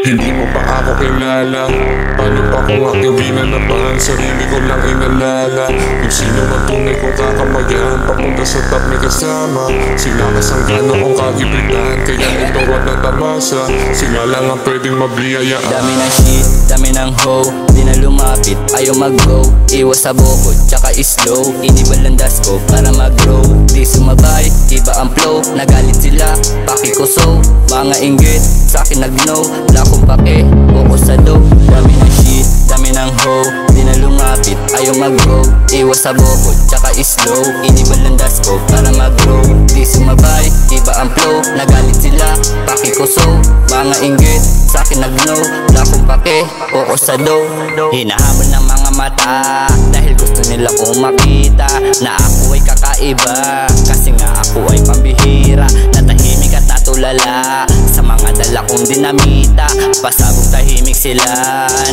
Hindi mo pa ako kilala. Paano pa kung akibinan na ba ang sarili ko lang inalala? Yung sino man tunay kong kakamayan, papunta sa top may kasama. Sila kasangga noong kagipitan, kaya ito at natamasa. Sila lang ang pwedeng mabliyayaan. Dami ng shit, dami ng hoe, di na lumapit, ayaw mag-go. Iwas sa bukod, tsaka slow, inibal ang das ko para mag-grow. Di sumabay, iba ang flow, nagalit sila, pakikuso. Mga inggit, sa'kin nag-know, wala akong pake, focus sa dough. Dami ng shit, dami ng hoe, di na lumapit, ayaw mag-go. Iwas sa bukod, tsaka slow, inibal ang das ko para mag-grow. Di sumabay, iba ang flow, nagalit sila, pakikuso. Mga inggit, sa'kin nag-know, wala akong pake, focus sa dough. Hinahabol ng mga mata, dahil gusto nila kong makita na ako ay kakaiba, kasi nga ako ay pambihira. Natahimik at natulala sa mga dala kong dinamita. Pasabog tahimik sila,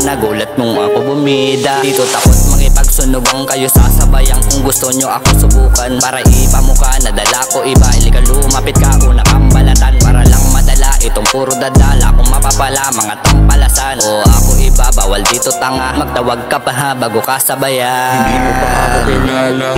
nagulat nung ako bumida. Dito takot makipagsunugan kayo, sasabayan kung gusto nyo ako subukan. Para ipamukha na dala ko iba, ilika lumapit ka una kang balatan. Para lang madala itong puro dadala, kung mapapala mga tampalasan. O ako iba, bawal dito tanga, magtawag ka pa ha bago ka sabayan. Hindi mo pa ako kilala.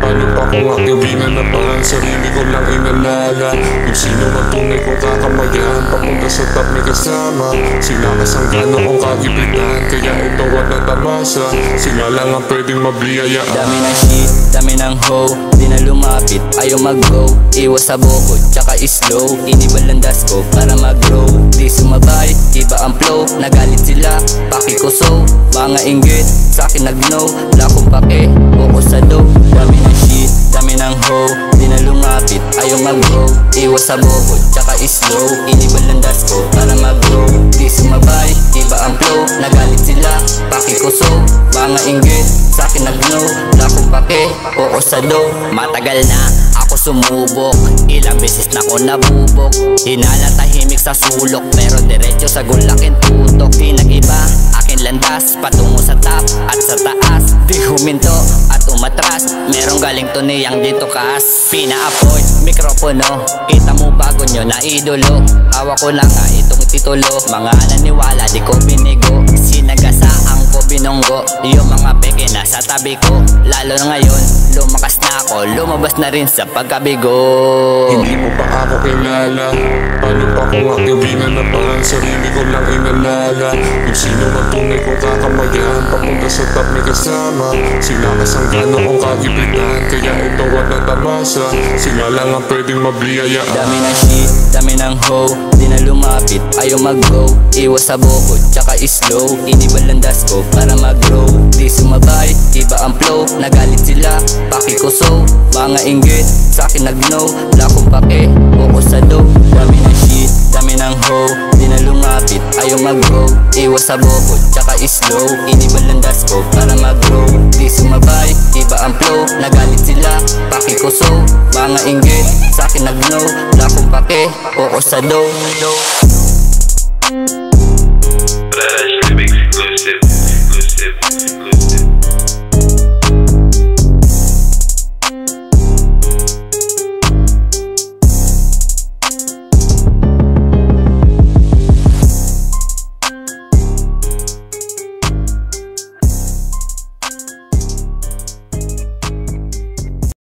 Paano pa kung akibinan na ba ang sarili ko lang inalala? Yung sino man tunay kong kakamayan, papunta sa top may kasama. Sila kasangga noong kagipitan, kaya ito at natamasa. Sila lang ang pwedeng mabliyayaan. Dami ng shit, dami ng hoe, di na lumapit, ayaw mag-go. Iwas sa bukod, tsaka slow, inibal ang das ko para mag-grow. Di sumabay, iba ang flow, nagalit sila, pakikuso. Mga inggit, sa'kin nag-know, wala akong pake, focus sa dough. Dami ng shit, dami ng hoe, di na lumapit, ayaw mag-go. Iwas sa bukod, tsaka slow, inibal ang das ko para mag-grow. Di sumabay, iba ang flow, nagalit sila, pakikuso. Mga inggit, sa'kin nag-know, wala akong pake, focus sa dough. Matagal na ako sumubok, ilang beses na ako nabubok. Hinala tahimik sa sulok, pero diretso sa gulakin tutok. Di nag-iba, akin landas, patungo sa top at sa taas. Di huminto at umatras, merong galing to niyang dito kas. Pina-appoint, mikropono, kita mo bago nyo na idolo. Hawak ko na nga itong titulo, mga naniwala di ko binigo. Sinagasaan ko binonggo, yung mga peke na sa tabi ko. Lalo na ngayon, lumakas na ako, lumabas na rin sa pagkabigo. Hindi mo pa ako kilala. Paano pa kung akibinan na ba ang sarili ko lang inalala? Yung sino man tunay kong kakamayan, papunta sa top may kasama. Sila kasangga noong kagipitan, kaya ito at natamasa. Sila lang ang pwedeng mabliyayaan. Dami ng shit, dami ng hoe, di na lumapit, ayaw mag-go. Iwas sa bukod, tsaka slow, inibal ang das ko para mag-grow. Di sumabay, iba ang flow, nagalit sila, pakikuso. Mga inggit, sa'kin nag-know, wala akong pake, focus sa dough. Dami ng shit, dami ng hoe, di na lumapit, ayaw mag-go. Iwas sa bukod, tsaka slow, inibal ang das ko para mag-grow. Di sumabay, iba ang flow, nagalit sila, pakikuso. Mga inggit, sa'kin nag-know, wala akong pake, focus sa dough.